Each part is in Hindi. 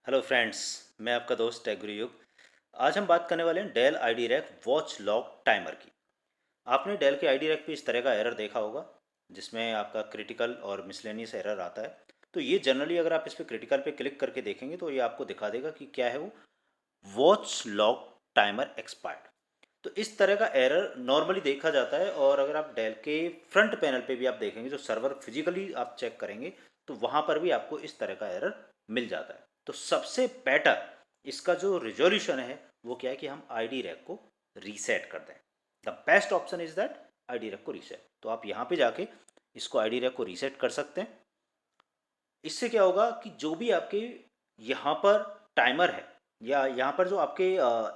Hello friends. मैं आपका दोस्त टेक युग। आज हम बात करने वाले हैं Dell iDRAC watchdog timer की। आपने डेल के आईडी रैक पे इस तरह का एरर देखा होगा जिसमें आपका क्रिटिकल और मिसलेनियस एरर आता है। तो ये जनरली अगर आप इस पर क्रिटिकल पे क्लिक करके देखेंगे तो ये आपको दिखा देगा कि क्या है वो, वॉच लॉग टाइमर एक्सपायर्ड। तो इस तरह का एरर नॉर्मली देखा जाता है, और अगर आप डेल के फ्रंट पैनल पे भी आप देखेंगे, जो सर्वर फिजिकली आप चेक करेंगे, तो वहाँ पर भी आपको इस तरह का एरर मिल जाता है। तो सबसे बेटर इसका जो रिजोल्यूशन है वो क्या है कि हम आईडी रैक को रीसेट कर दें। The best option is that ID rack को रीसेट। तो आप यहाँ पे जाके इसको आईडी रैक को रीसेट कर सकते हैं। इससे क्या होगा कि जो भी आपके यहाँ पर टाइमर है या यहाँ पर जो आपके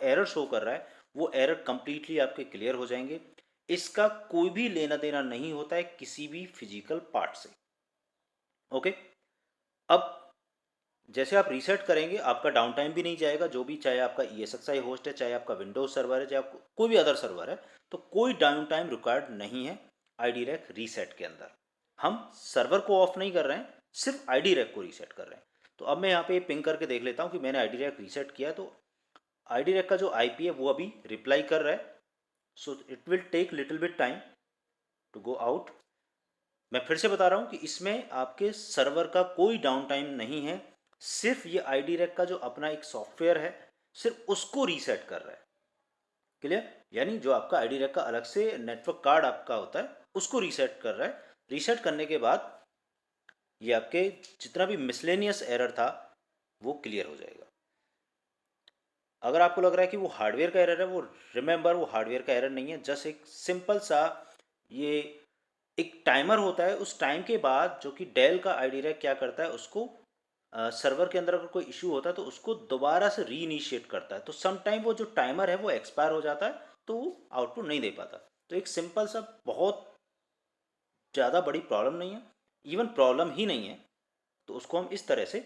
एरर शो कर रहा है, वो एरर कंप्लीटली आपके क्लियर हो जाएंगे। इसका कोई भी लेना देना नहीं होता है किसी भी फिजिकल पार्ट से। ओके। अब जैसे आप रीसेट करेंगे, आपका डाउन टाइम भी नहीं जाएगा। जो भी, चाहे आपका ESXi होस्ट है, चाहे आपका विंडोज सर्वर है, चाहे आपको कोई भी अदर सर्वर है, तो कोई डाउन टाइम रिक्वायर्ड नहीं है आईडी रैक रीसेट के अंदर। हम सर्वर को ऑफ नहीं कर रहे हैं, सिर्फ आईडी रैक को रीसेट कर रहे हैं। तो अब मैं यहाँ पे पिंग करके देख लेता हूँ कि मैंने आईडी रैक रीसेट किया है। तो आईडी रैक का जो IP है वो अभी रिप्लाई कर रहा है। So it will take little bit time to go out. मैं फिर से बता रहा हूँ कि इसमें आपके सर्वर का कोई डाउन टाइम नहीं है, सिर्फ ये आईडी रैक का जो अपना एक सॉफ्टवेयर है, सिर्फ उसको रीसेट कर रहा है। क्लियर? यानी जो आपका आईडी रैक का अलग से नेटवर्क कार्ड आपका होता है, उसको रीसेट कर रहा है। रीसेट करने के बाद ये आपके जितना भी मिसलेनियस एरर था वो क्लियर हो जाएगा। अगर आपको लग रहा है कि वो हार्डवेयर का एरर है, वो रिमेंबर, वो हार्डवेयर का एरर नहीं है। जस्ट एक सिंपल सा ये एक टाइमर होता है। उस टाइम के बाद जो कि डेल का आईडी रैक क्या करता है, उसको सर्वर के अंदर अगर कोई इशू होता है तो उसको दोबारा से री इनिशिएट करता है। तो सम टाइम वो जो टाइमर है वो एक्सपायर हो जाता है, तो वो आउटपुट नहीं दे पाता। तो एक सिंपल सा, बहुत ज़्यादा बड़ी प्रॉब्लम नहीं है, इवन प्रॉब्लम ही नहीं है। तो उसको हम इस तरह से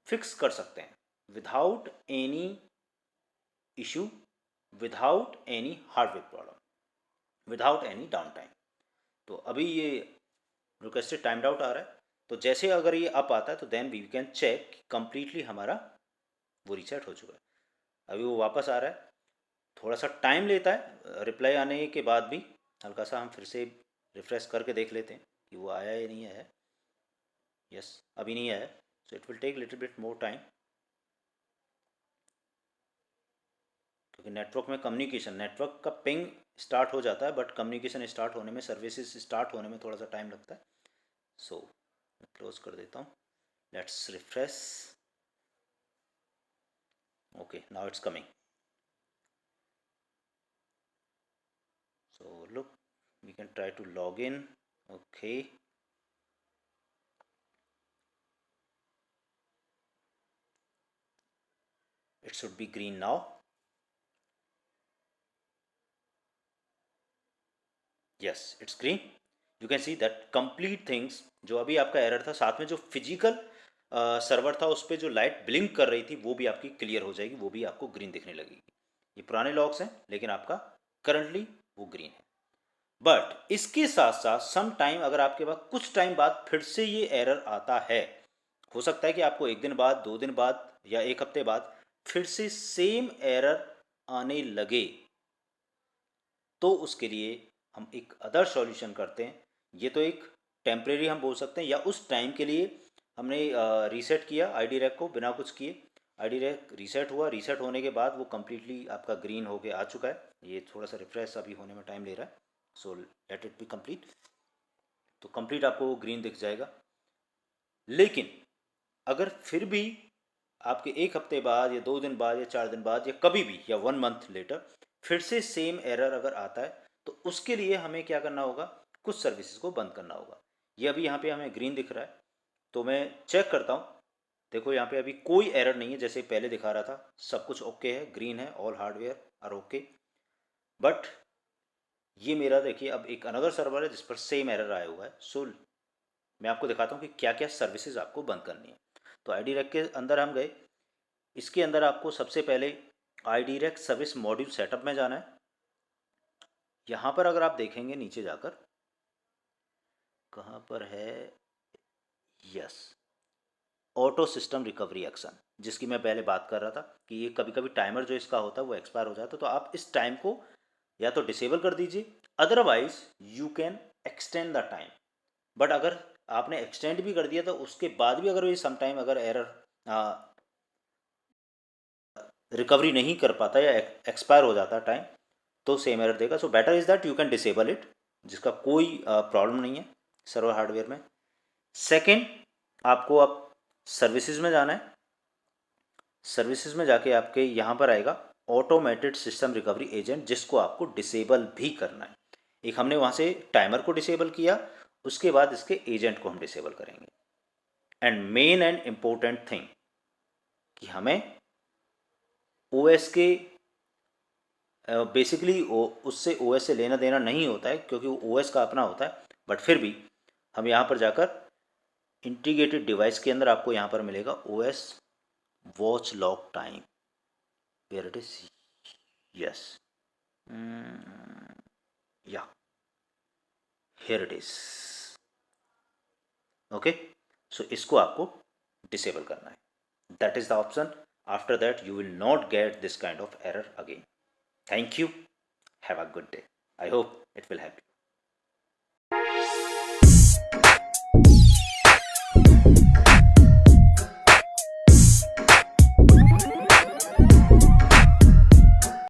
फिक्स कर सकते हैं without any issue, without any hardware problem, without any down time. तो अभी ये रिक्वेस्टेड टाइम्ड आउट आ रहा है। तो जैसे अगर ये अप आता है तो then we can check completely हमारा वो रीसेट हो चुका है। अभी वो वापस आ रहा है, थोड़ा सा टाइम लेता है रिप्लाई आने के बाद भी। हल्का सा हम फिर से रिफ्रेश करके देख लेते हैं कि वो आया या नहीं आया। यस, अभी नहीं आया। So it will take little bit more time, क्योंकि नेटवर्क में कम्युनिकेशन, नेटवर्क का पिंग स्टार्ट हो जाता है, बट कम्युनिकेशन स्टार्ट होने में, सर्विसेज स्टार्ट होने में थोड़ा सा टाइम लगता है। सो मैं क्लोज कर देता हूँ। Let's refresh. Okay, now it's coming. So look, we can try to log in. Okay, it should be green now. Yes, it's green. You can see that complete things, जो अभी आपका एरर था, साथ में जो फिजिकल सर्वर था उस पर जो लाइट ब्लिंक कर रही थी वो भी आपकी क्लियर हो जाएगी, वो भी आपको ग्रीन दिखने लगेगी। ये पुराने लॉग्स हैं लेकिन आपका करंटली वो ग्रीन है। बट इसके साथ साथ सम टाइम, अगर आपके पास कुछ टाइम बाद फिर से ये एरर आता है, हो सकता है कि आपको एक दिन बाद, 2 दिन बाद या एक हफ्ते बाद फिर से सेम एरर आने लगे, तो उसके लिए हम एक अदर सॉल्यूशन करते हैं। ये तो एक टेम्परेरी हम बोल सकते हैं, या उस टाइम के लिए हमने रीसेट किया आईडी रैक को बिना कुछ किए। आईडी रैक रीसेट हुआ, रीसेट होने के बाद वो कम्प्लीटली आपका ग्रीन होके आ चुका है। ये थोड़ा सा रिफ्रेश अभी होने में टाइम ले रहा है। So let it be complete. तो कंप्लीट आपको वो ग्रीन दिख जाएगा। लेकिन अगर फिर भी आपके एक हफ्ते बाद या 2 दिन बाद या 4 दिन बाद या कभी भी या 1 मंथ लेटर फिर से सेम एरर अगर आता है, तो उसके लिए हमें क्या करना होगा, कुछ सर्विसेज को बंद करना होगा। ये अभी यहाँ पे हमें ग्रीन दिख रहा है, तो मैं चेक करता हूँ। देखो यहाँ पे अभी कोई एरर नहीं है, जैसे पहले दिखा रहा था सब कुछ ओके है, ग्रीन है, all hardware are okay. But ये मेरा देखिए अब एक अनदर सर्वर है जिस पर सेम एरर आया हुआ है। सो मैं आपको दिखाता हूँ कि क्या क्या सर्विसेज आपको बंद करनी है। तो आईडी रैक के अंदर हम गए। इसके अंदर आपको सबसे पहले ID rack service module setup में जाना है। यहाँ पर अगर आप देखेंगे नीचे जाकर, कहाँ पर है, yes, auto system recovery action, जिसकी मैं पहले बात कर रहा था कि ये कभी कभी टाइमर जो इसका होता है वो एक्सपायर हो जाता है, तो आप इस टाइम को या तो डिसेबल कर दीजिए, otherwise you can extend the time. But अगर आपने एक्सटेंड भी कर दिया तो उसके बाद भी अगर ये सम टाइम अगर एरर रिकवरी नहीं कर पाता या एक्सपायर हो जाता टाइम, तो सेम एरर देगा। So better is that you can disable it, जिसका कोई प्रॉब्लम नहीं है सर्वर हार्डवेयर में। सेकेंड, आपको अब सर्विसेज में जाना है। सर्विसेज में जाके आपके यहाँ पर आएगा ऑटोमेटेड सिस्टम रिकवरी एजेंट, जिसको आपको डिसेबल भी करना है। एक हमने वहाँ से टाइमर को डिसेबल किया, उसके बाद इसके एजेंट को हम डिसेबल करेंगे। And main and important thing कि हमें ओएस के बेसिकली उससे ओएस से लेना देना नहीं होता है, क्योंकि वो ओएस का अपना होता है। बट फिर भी हम यहाँ पर जाकर इंटीग्रेटेड डिवाइस के अंदर आपको यहाँ पर मिलेगा OS watchdog time, where it is, yes, yeah here it is. Okay, so इसको आपको डिसेबल करना है। That is the option. After that you will not get this kind of error again. Thank you. Have a good day. I hope it will help you.